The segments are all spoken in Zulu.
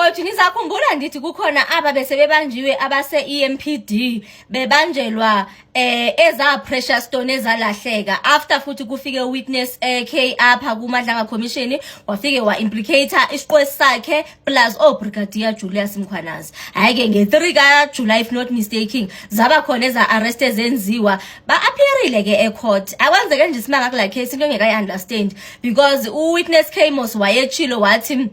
bafowethu nisakhumbula ndithi kukhona aba bese bebanjiwe abase EMPD bebanjelwa eza pressure stone ezalahleka after futhi kufike witness K apha kuMadlanga Commission wafike wa implicator isiqwesi sakhe plus Brigadier Julius Mkhwanazi. Hayike nge3 ka July if not mistaken zaba khona eza arrest ezenziwa ba appearile ke ecourt. Akwenzeke nje simanga kula case into engeke understand because uwitness K Mos wayechilo wathi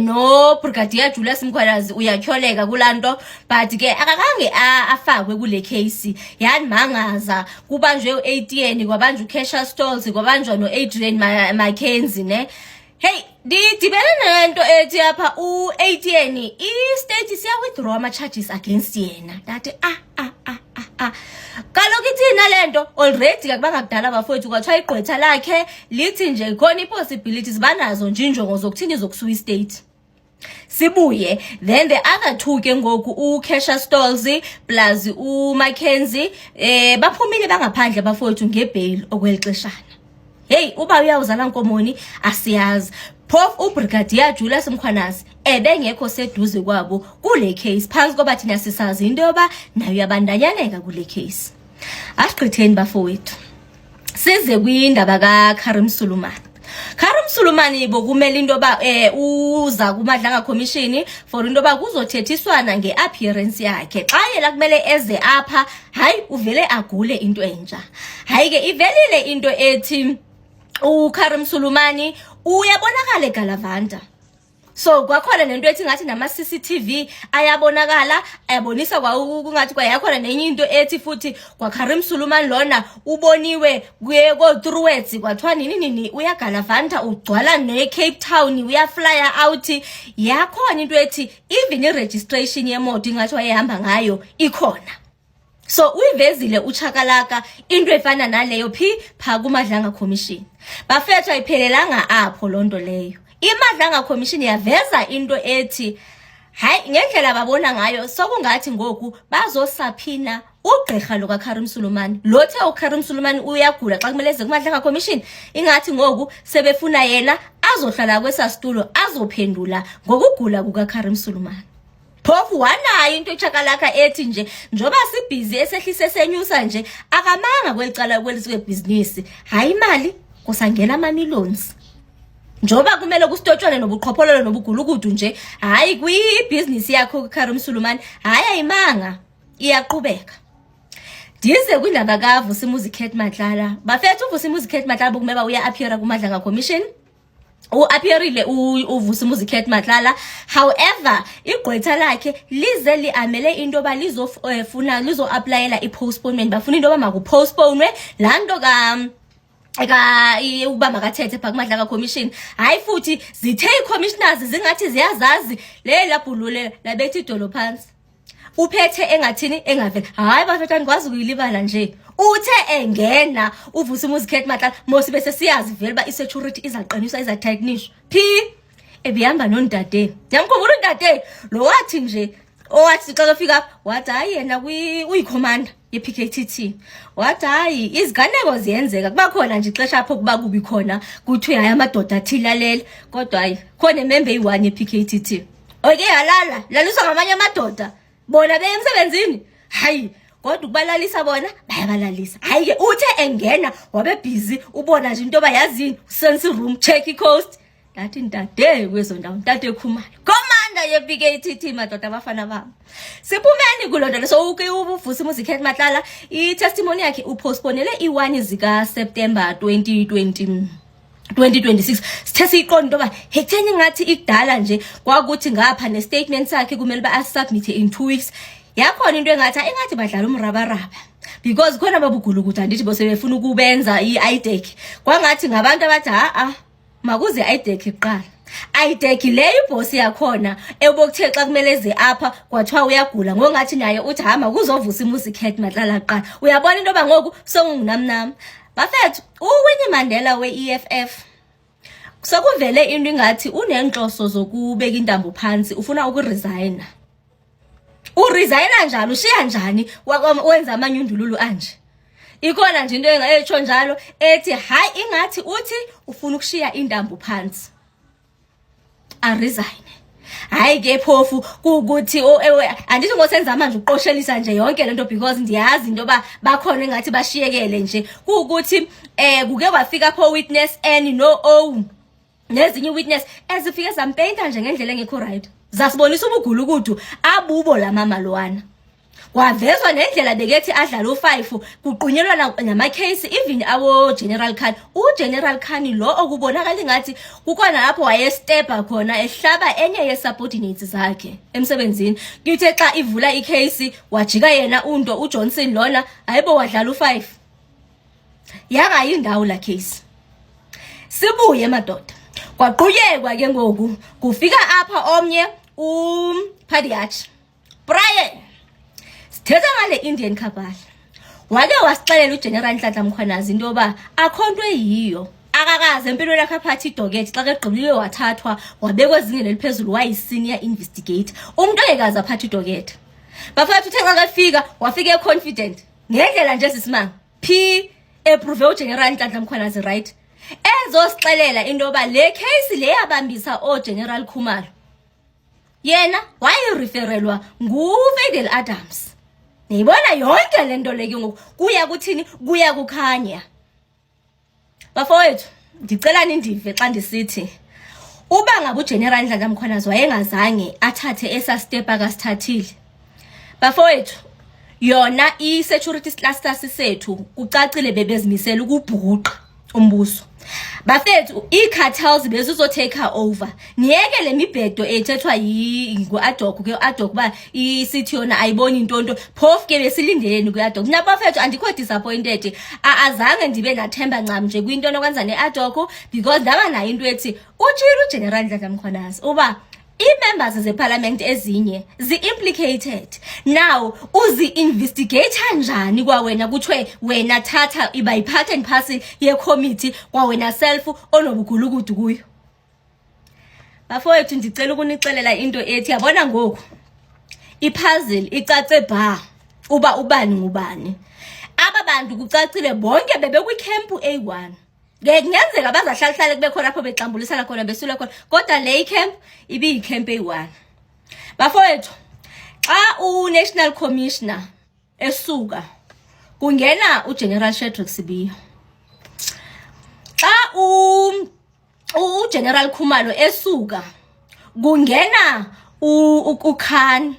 no Brigadier Julius Mkhwanazi uyatyholeka kulanto but ke akakange afakwe kule case yani mangaza kubanjwe u-ATN kwabanjwa uCasha Stolz kwabanjwa noAdrian Mackenzie ne. Hey dibene nento ethi apha u-ATN i-state siya withdraw ama charges against yena that kaloku ithina lento already akubanga kudala bafowethu kwathiwa igqwetha lakhe lithi nje khona i-possibilities banazo nje injongo zokuthini zokusuwa i-state sibuye then the other two ke ngoku uCasha Stolz plus uMackenzie baphumile bangaphandle bafowethu ngebail okwelixeshana. Hey uba uyawuzala Nkomoni asiyazi phofu uBrigadier Julius Mkhwanazi ebengekho seduze kwabo kule case phansi ngoba thina sisazi into yoba nayo yabandanyaneka kule case. Asigqitheni bafowethu size kwindaba kaKarim Sulumane. Karim Sulumane bokumela into yoba uza kuMadlanga Commission for into yoba kuzothethiswana ngeappearance yakhe xa yena kumele eze apha hayi uvele agule into entsha. Hayi ke ivelile into ethi uKarim Sulumane uyabonakala eGalavanta. So kwakhona nento ethi ngathi nama CCTV ayabonakala ayabonisa kwa kungathi kwayakhona nenye into ethi futhi kwaKarim Sulumane lona uboniwe kuye ko Truworths kwathiwa nini uyaGalavanta ugcwala neCape Town uyaflyer out yakhona into ethi even iregistration yemoto ingathi wayehamba ngayo ikhona. So uyivezile uchakalaka into efana naleyo pha kuMadlanga Commission. Bafethu ayiphelelanga apho lonto leyo. IMadlanga Commission yaveza into ethi hayi ngendlela babona ngayo sokungathi ngoku bazosaphina ugqirha lo kaKarim Sulumane. Lothe uKarim Sulumane uyagula xa kumele eze kuMadlanga Commission ingathi ngoku sebefuna yena azohlala kwesasitulo azophendula ngokugula kukaKarim Sulumane. Phofu wanayo into echakalaka ethi nje njoba sibhizi esehlise senyusa nje akamanga kwelicala kwelisiwe business hayi imali kusangena ama millions. Njoba kumele kusitotshwane nobuqhophololo nobugulukudu nje hayi kwi-business yakho uKarim Sulumane hayi ayimanga iyaqhubeka. Dize kwindaba kaVusimuzi Khet Matlala bafethu uVusimuzi Khet Matlala bokumeba uya appear kuMadlanga Commission appearile uVusimuzi Khet Matlala. However igqwetha lakhe lize liamele into yoba lizofuna lizo-applyela i-postponement bafuna into yoba makupostponwe lanto uba makathethe pha kuMadlanga Commission. Hayi futhi zithe i-commissioners zingathi ziyazazi le labhulule labethi idolo phansi uphethe engathini engavela hayi bafethu andikwazi ukuyilibala nje uthe engena uVusimuzi Khet Matlala mosi bese siyazi vele ba i-security izaqinisa izatightnishwa ebihamba nondade yamkhumbula undade lo wathi nje owathi xa lofika wathi hayi yena uyikhomanda ye-PKTT wathi hayi iziganeko ziyenzeka kuba khona nje ixesha apho kuba kubi khona kuthi hayi amadoda athilalele kodwa hayi khona member eyi1 ye-PKTT oke yalala laliswa ngamanye amadoda bona beyemsebenzini hayi kodwa ukubalalisa bona bayabalalisa. Hayi ke uthe engena wabe busy ubona nje into yoba yazini sense room check i-coast lathi ntade kwezo ndawo ntade Khumalo commander ye-PKTT madoda abafana babo. Siphumeni kulonto so uVusimuzi Khet Matlala i-testimony yakhe upostponele i1 zika September 2026 sithe siyiqonda into yoba hekutheni ngathi ikudala nje kwakuthi ngapha ne-statement sakhe kumele ba-submit in 2 weeks. Yakhona into engathi badlala umrabaraba because khona babugula ukuthi andithi bose befuna ukubenza i-IDEC kwangathi ngabantu abathi makuze i-IDEC iqala i-IDEC leyo iboss yakhona ebokuthe xa kumele eze apha kwathiwa uyagula ngongathi naye uthi makuzoVusimuzi Khet Matlala qala. Uyabona into yoba ngoku songunamnam bafethu uWinnie Mandela we-EFF sokuvele into ingathi unenhloso zokubeka intambo phansi ufuna ukuresigna. Uresigna njalo ushiya njani wenza amanyundululu anje ikhona nje into engayetsho njalo ethi hayi ingathi uthi ufuna ukushiya intambo phansi aresign hayi ke phofu ukuthi andithi ngosenza manje uqoshelisa nje yonke lento because ndiyazi into ba bakhona engathi bashiyekele nje ukuthi kuke kwafika pho witness N no O nezinye witness ezifike zampenta nje ngendlela engekho right zasibonisa ubugulukudu abubo la mama lowana kwavezwa nendlela bekethi adlala u5 kuqunyelwa nama case even awo General Khan uGeneral Khan lo okubonakala ngathi kukona lapho wayestepa khona ehlaba enye yesubordinates zakhe emsebenzini kithe xa ivula icase wajika yena unto uJohnson lona hayibo wadlala u5 yanga yindawo la case sibuye madoda kwaqhuyekwa ke ngoku kufika apha omnye uPadiach Brian sithetha ngale Indian couple wake wasixelela uGeneral Nhlanhla Mkhwanazi into ba akhontwe yiyo akakaze empilweni yakhe aphathi docket xa keqgqibile wathathwa wabekwe ezingeni eliphezulu wayi-senior investigator umuntu ongekazi aphathi docket bafethu uthe xa kefika wafika confident ngendlela nje sisimanga P approve uGeneral Nhlanhla Mkhwanazi right ezosixelela into ba le case le yabambisa oGeneral Khumalo yena wayireferelwa nguFadel Adams niyibona yonke lento leke ngoku kuya kuthini kuya kukhanya bafowethu ndicela nindive xa ndisithi uba ngabe uGeneral Nhlanhla Mkhwanazi wayengazange athathe esa step akasithathile bafowethu yona i-security cluster sethu kucacile bebezimisela ukubhuqa umbuso bafethu i-cartels bezizotake over niyeke le mibhedo ethethwa ngu-Adok ke Adok ba isithi yona ayiboni intonto phofu ke besilindeni ku-Adok nabafethu andikho disappointed azange ndibe nathemba ncam nje kwinto nokwenza ne-Adok because ndaba nayo into ethi utshilo uGeneral Nhlanhla Mkhwanazi uba i-members zeparlament ezinye zi-implicated now uzi-investigate njani kwawena kuthiwe wena thatha iba yi-part and parcel ye-committee kwawena self onobugulukudu kuyo bafowethu ndicela ukunixelela into ethi yabona ngoku i-puzzle icace bha uba ubani ngubani aba bantu kucacile bonke bebekwi-camp A1 ngekungenzeka bazahlala kube khona lapho bexambulisana khona besula khona kodwa le camp ibi camp A1 bafowethu xa uNational Commissioner esuka kungena uGeneral Shadrack Sibiya xa uGeneral Khumalo esuka kungena uKhan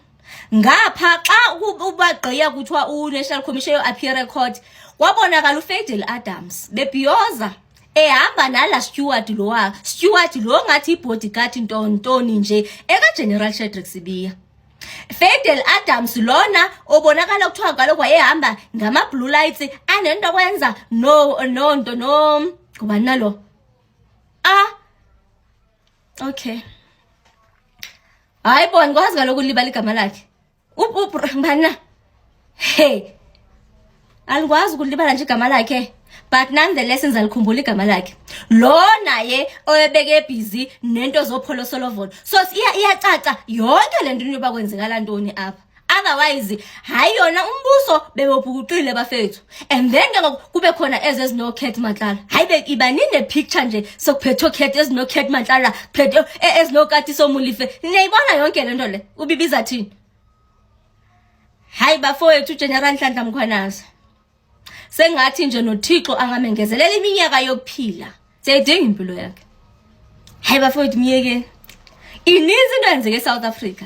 ngapha xa ubagqiya kuthiwa uNational Commission appear court kwabonakala uFadel Adams bebhiyoza ehamba nala steward lo ngathi bodyguard ntontoni nje ekaGeneral Shadrack Sibiya Fadel Adams lona obonakala kuthiwa kaloku wayehamba ngama blue lights anento kwenza no kubani nalo okay hayibona kwazi kaloku libala igama lakhe bana hey alikwazi ukulibala nje igama lakhe but nonetheless ngizalikhumbula igama lakhe lo naye oyebeke busy nento zopholo Solomon so iyacaca yonke lento yoba kwenzekala ntoni apha otherwise hayi yona umbuso bebobhukuqile bafethu and then kube khona ezino Cat Matlala hayi ibanine picture nje sokuphetho Cat ezino Cat Matlala kuphetho ezino Katiso Molefe niyayibona yonke lento le ubibiza thini hayi bafowethu uGeneral Nhlanhla Mkhwanazi sengathi nje noThixo angamengezelela iminyaka yokuphila seyidinga impilo yakhe hayi bafowethu miyeke ininzi into yenzeke eSouth Africa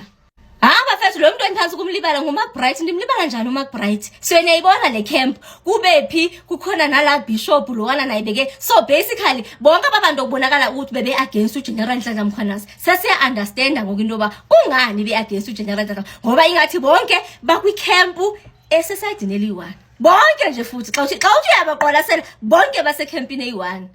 bafethu lo muntu engiphansi kumlibala nguMcBride ndimlibala njani uMcBride so niyayibona le camp kubephi kukhona nala bishop lowana nayibeke so basically bonke abantu okubonakala ukuthi bebe against uGeneral Nhlanhla Mkhwanazi sesiya understand ngokunto ba kungani be against uGeneral Nhlanhla ngoba ingathi bonke bakwi camp eseside neli1 bonke nje futhi xa uthi uyabaqolasela bonke base campini A1